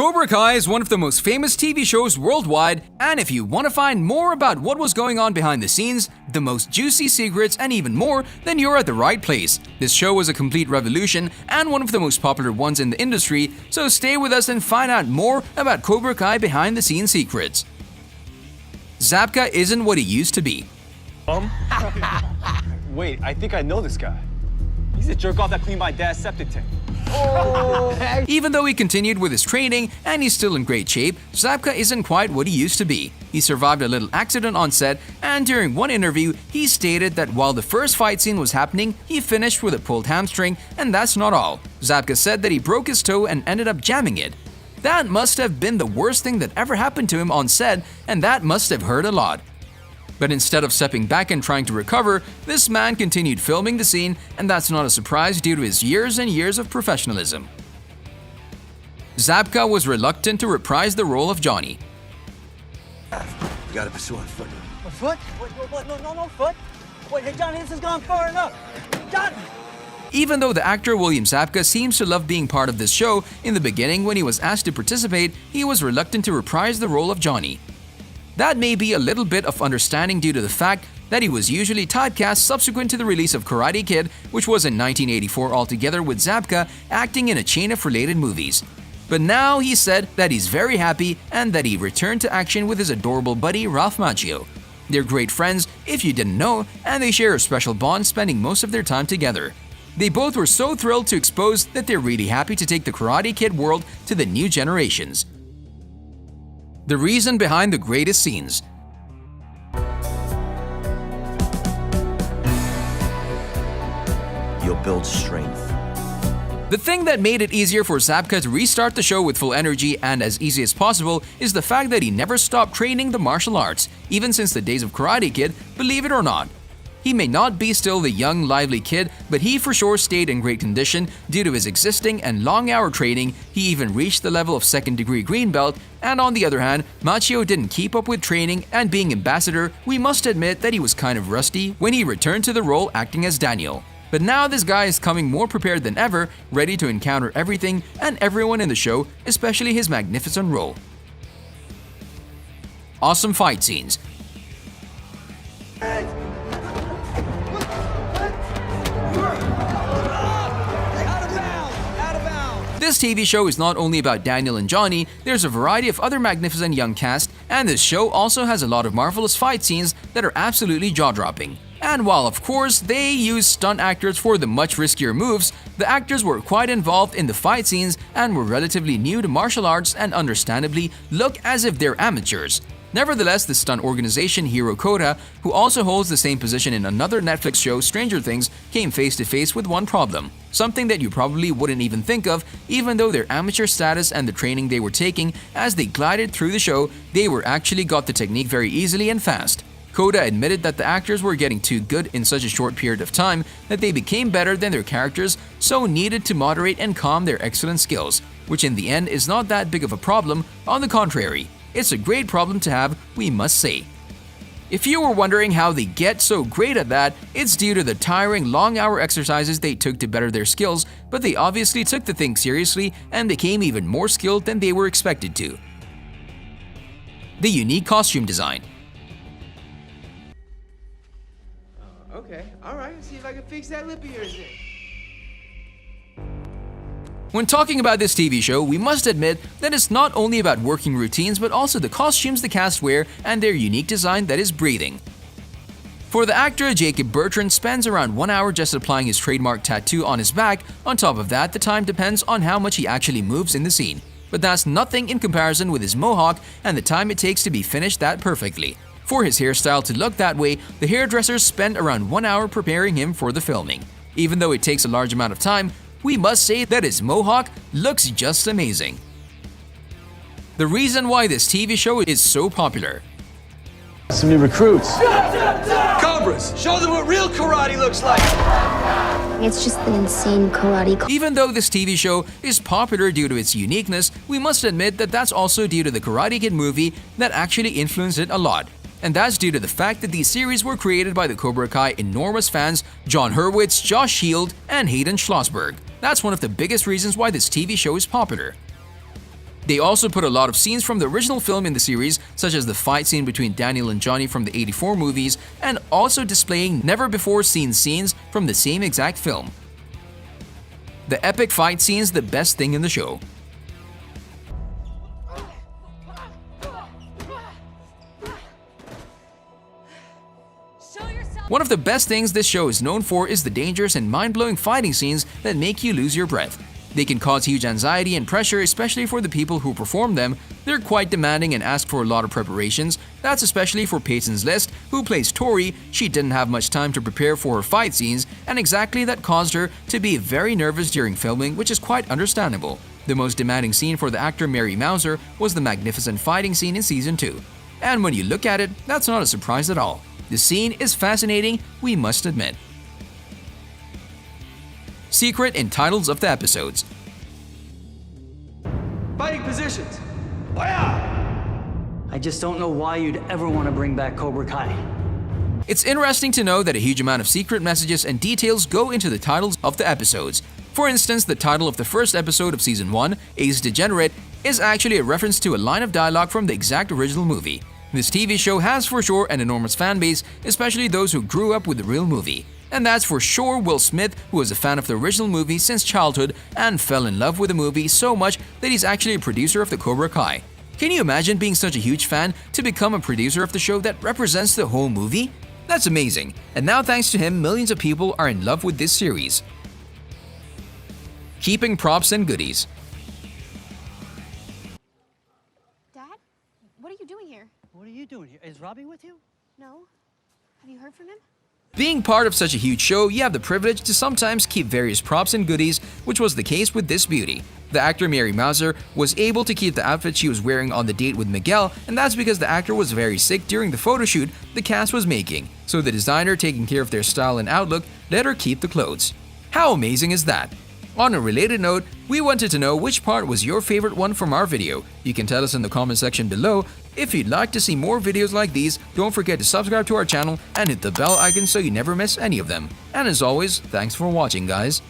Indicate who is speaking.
Speaker 1: Cobra Kai is one of the most famous TV shows worldwide, and if you want to find more about what was going on behind the scenes, the most juicy secrets, and even more, then you're at the right place. This show was a complete revolution and one of the most popular ones in the industry, so stay with us and find out more about Cobra Kai behind the scenes secrets. Zabka isn't what he used to be.
Speaker 2: Wait, I think I know this guy. He's a jerk off that cleaned my dad's septic tank.
Speaker 1: Even though he continued with his training and he's still in great shape, Zabka isn't quite what he used to be. He survived a little accident on set, and during one interview, he stated that while the first fight scene was happening, he finished with a pulled hamstring, and that's not all. Zabka said that he broke his toe and ended up jamming it. That must have been the worst thing that ever happened to him on set, and that must have hurt a lot. But instead of stepping back and trying to recover, this man continued filming the scene, and that's not a surprise due to his years and years of professionalism. Zabka was reluctant to reprise the role of Johnny.
Speaker 3: You gotta pursue on foot.
Speaker 4: On foot? What? No, foot? Wait, hey Johnny, this has gone far enough. Johnny!
Speaker 1: Even though the actor William Zabka seems to love being part of this show, in the beginning when he was asked to participate, he was reluctant to reprise the role of Johnny. That may be a little bit of understanding due to the fact that he was usually typecast subsequent to the release of Karate Kid, which was in 1984 altogether, with Zabka acting in a chain of related movies. But now he said that he's very happy and that he returned to action with his adorable buddy Ralph Macchio. They're great friends, if you didn't know, and they share a special bond, spending most of their time together. They both were so thrilled to expose that they're really happy to take the Karate Kid world to the new generations. The reason behind the greatest scenes.
Speaker 3: You'll build strength.
Speaker 1: The thing that made it easier for Zabka to restart the show with full energy and as easy as possible is the fact that he never stopped training the martial arts, even since the days of Karate Kid, believe it or not. He may not be still the young, lively kid, but he for sure stayed in great condition due to his existing and long-hour training. He even reached the level of second-degree green belt, and on the other hand, Macchio didn't keep up with training, and being ambassador, we must admit that he was kind of rusty when he returned to the role acting as Daniel. But now this guy is coming more prepared than ever, ready to encounter everything and everyone in the show, especially his magnificent role. Awesome fight scenes. This TV show is not only about Daniel and Johnny, there's a variety of other magnificent young cast, and this show also has a lot of marvelous fight scenes that are absolutely jaw-dropping. And while of course they use stunt actors for the much riskier moves, the actors were quite involved in the fight scenes and were relatively new to martial arts and understandably look as if they're amateurs. Nevertheless, the stunt organization Hiro Koda, who also holds the same position in another Netflix show, Stranger Things, came face to face with one problem. Something that you probably wouldn't even think of, even though their amateur status and the training they were taking as they glided through the show, they were actually got the technique very easily and fast. Koda admitted that the actors were getting too good in such a short period of time that they became better than their characters, so needed to moderate and calm their excellent skills, which in the end is not that big of a problem, on the contrary. It's a great problem to have, we must say. If you were wondering how they get so great at that, it's due to the tiring long-hour exercises they took to better their skills, but they obviously took the thing seriously and became even more skilled than they were expected to. The unique costume design.
Speaker 5: Okay, alright, see if I can fix that lip of yours then.
Speaker 1: When talking about this TV show, we must admit that it's not only about working routines but also the costumes the cast wear and their unique design that is breathing. For the actor, Jacob Bertrand spends around 1 hour just applying his trademark tattoo on his back. On top of that, the time depends on how much he actually moves in the scene. But that's nothing in comparison with his mohawk and the time it takes to be finished that perfectly. For his hairstyle to look that way, the hairdressers spend around 1 hour preparing him for the filming. Even though it takes a large amount of time, we must say that his mohawk looks just amazing. The reason why this TV show is so popular.
Speaker 6: Some new recruits.
Speaker 3: Cobras! Show them what real karate looks like!
Speaker 7: It's just an insane karate.
Speaker 1: Even though this TV show is popular due to its uniqueness, we must admit that that's also due to the Karate Kid movie that actually influenced it a lot. And that's due to the fact that these series were created by the Cobra Kai enormous fans John Hurwitz, Josh Shield, and Hayden Schlossberg. That's one of the biggest reasons why this TV show is popular. They also put a lot of scenes from the original film in the series, such as the fight scene between Daniel and Johnny from the '84 movies, and also displaying never-before-seen scenes from the same exact film. The epic fight scenes the best thing in the show. One of the best things this show is known for is the dangerous and mind-blowing fighting scenes that make you lose your breath. They can cause huge anxiety and pressure, especially for the people who perform them. They're quite demanding and ask for a lot of preparations. That's especially for Peyton's List, who plays Tori. She didn't have much time to prepare for her fight scenes, and exactly that caused her to be very nervous during filming, which is quite understandable. The most demanding scene for the actor Mary Mouser was the magnificent fighting scene in Season 2. And when you look at it, that's not a surprise at all. The scene is fascinating, we must admit. Secret in titles of the episodes.
Speaker 3: Fighting positions.
Speaker 4: I just don't know why you'd ever want to bring back Cobra Kai.
Speaker 1: It's interesting to know that a huge amount of secret messages and details go into the titles of the episodes. For instance, the title of the first episode of Season 1, Ace Degenerate, is actually a reference to a line of dialogue from the exact original movie. This TV show has for sure an enormous fan base, especially those who grew up with the real movie. And that's for sure Will Smith, who was a fan of the original movie since childhood and fell in love with the movie so much that he's actually a producer of the Cobra Kai. Can you imagine being such a huge fan to become a producer of the show that represents the whole movie? That's amazing, and now thanks to him, millions of people are in love with this series. Keeping props and goodies.
Speaker 7: Dad? What are you doing here?
Speaker 4: What are you doing here? Is Robby with you?
Speaker 7: No. Have you heard from him?
Speaker 1: Being part of such a huge show, you have the privilege to sometimes keep various props and goodies, which was the case with this beauty. The actor Mary Mouser was able to keep the outfit she was wearing on the date with Miguel, and that's because the actor was very sick during the photo shoot the cast was making, so the designer taking care of their style and outlook let her keep the clothes. How amazing is that? On a related note, we wanted to know which part was your favorite one from our video. You can tell us in the comment section below. If you'd like to see more videos like these, don't forget to subscribe to our channel and hit the bell icon so you never miss any of them. And as always, thanks for watching, guys.